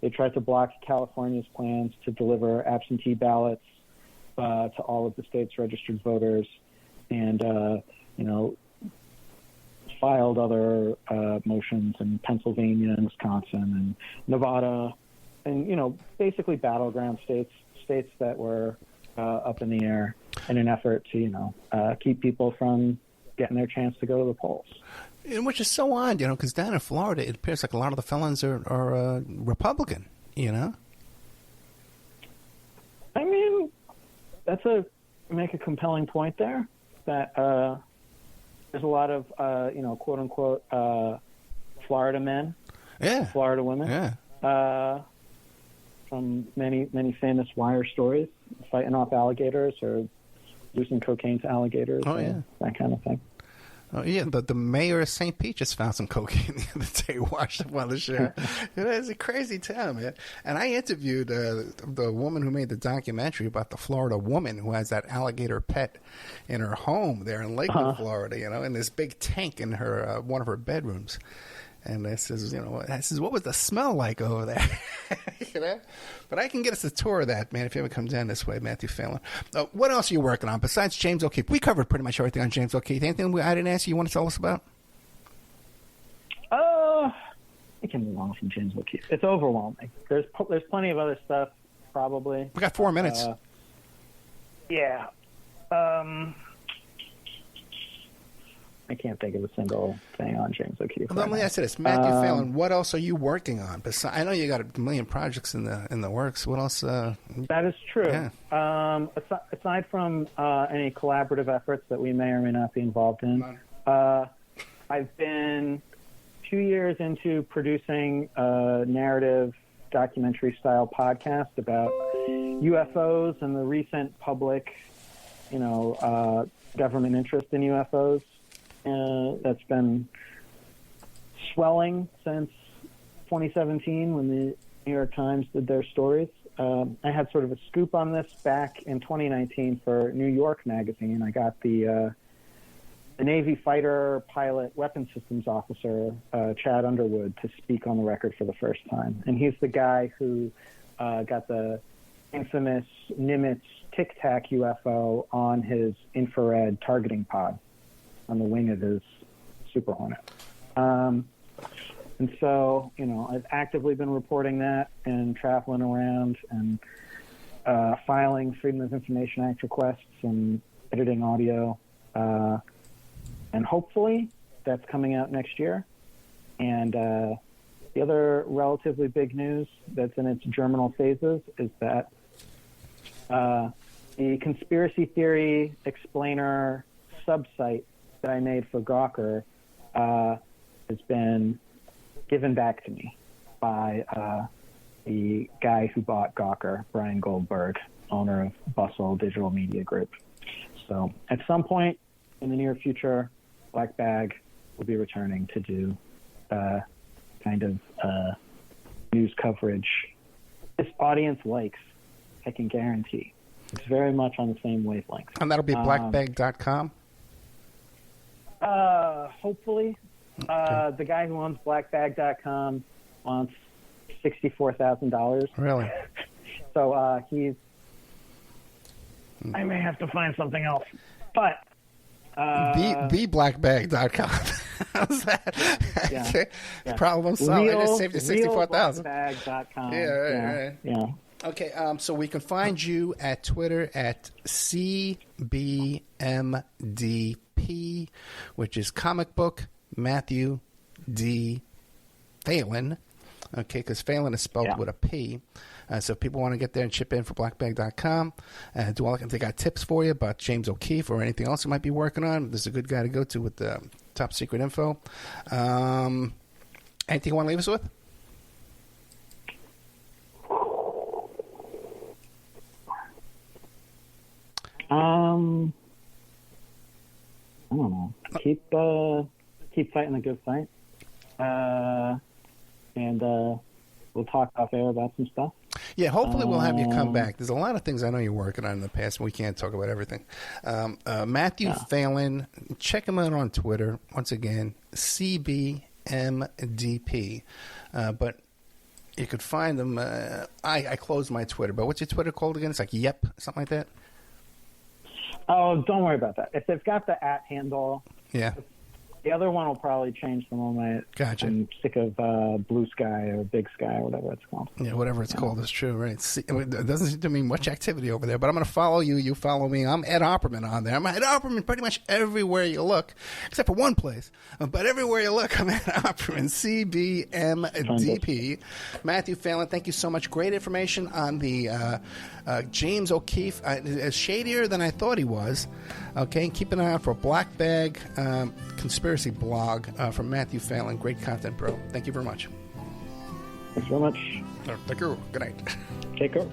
They tried to block California's plans to deliver absentee ballots to all of the state's registered voters, and filed other motions in Pennsylvania and Wisconsin and Nevada, and basically battleground states that were up in the air in an effort to keep people from getting their chance to go to the polls. And which is so odd, because down in Florida, it appears like a lot of the felons are Republican, I mean, make a compelling point there, that there's a lot of, quote unquote, Florida men, Florida women, from many, many famous wire stories, fighting off alligators or losing cocaine to alligators, that kind of thing. Oh, yeah, the mayor of St. Pete just found some cocaine the other day, washed up on the show. It's a crazy town, man. And I interviewed the woman who made the documentary about the Florida woman who has that alligator pet in her home there in Lakewood, Florida, in this big tank in her one of her bedrooms. And I says, what was the smell like over there? But I can get us a tour of that, man, if you ever come down this way, Matthew Phelan. What else are you working on besides James O'Keefe? We covered pretty much everything on James O'Keefe. Anything I didn't ask you want to tell us about? I can move on from James O'Keefe. It's overwhelming. There's plenty of other stuff, probably. We got 4 minutes. Yeah. I can't think of a single thing on James O'Keefe. Let me ask you this, Matthew Phelan. What else are you working on? I know you got a million projects in the works. What else? That is true. Yeah. Aside from any collaborative efforts that we may or may not be involved in, I've been 2 years into producing a narrative documentary-style podcast about UFOs and the recent public, government interest in UFOs. That's been swelling since 2017 when the New York Times did their stories. I had sort of a scoop on this back in 2019 for New York Magazine. I got the Navy fighter pilot weapons systems officer, Chad Underwood, to speak on the record for the first time. And he's the guy who got the infamous Nimitz Tic Tac UFO on his infrared targeting pod on the wing of his Super Hornet. And so, I've actively been reporting that and traveling around and filing Freedom of Information Act requests and editing audio. And hopefully that's coming out next year. And the other relatively big news that's in its germinal phases is that the conspiracy theory explainer subsite that I made for Gawker has been given back to me by the guy who bought Gawker, Brian Goldberg, owner of Bustle Digital Media Group. So at some point in the near future, Black Bag will be returning to do kind of news coverage this audience likes, I can guarantee. It's very much on the same wavelength. And that'll be blackbag.com? Hopefully. Okay. The guy who owns blackbag.com wants $64,000. Really? So I may have to find something else. But theblackbag.com. How's that? Yeah. Okay. Yeah. Problem solved. I just saved you $64,000. Blackbag.com. Yeah, right. Yeah. Okay, so we can find you at Twitter at CBMDP, which is comic book Matthew D. Phelan. Okay, because Phelan is spelled with a P. So if people want to get there and chip in for blackbag.com, they got tips for you about James O'Keefe or anything else you might be working on. This is a good guy to go to with the top secret info. Anything you want to leave us with? I don't know. Keep fighting the good fight. And we'll talk off air about some stuff. Yeah, hopefully we'll have you come back. There's a lot of things I know you're working on in the past, and we can't talk about everything. Matthew Phelan, check him out on Twitter. Once again, CBMDP. But You could find them. I closed my Twitter, but what's your Twitter called again? It's like Yep, something like that. Oh, don't worry about that. If they've got the @ handle, Yeah. the other one will probably change the moment. Gotcha. I'm sick of Blue Sky or Big Sky or whatever it's called. Yeah, whatever it's called is true, right? It doesn't seem to mean much activity over there, but I'm going to follow you. You follow me. I'm Ed Opperman on there. I'm Ed Opperman pretty much everywhere you look, except for one place. But everywhere you look, I'm Ed Opperman, CBMDP. Matthew Phelan, thank you so much. Great information on the James O'Keefe. Shadier than I thought he was. Okay, keep an eye out for a Black Bag conspiracy blog from Matthew Phelan. Great content, bro. Thank you very much. Thanks very much. Thank you. Good night. Take care.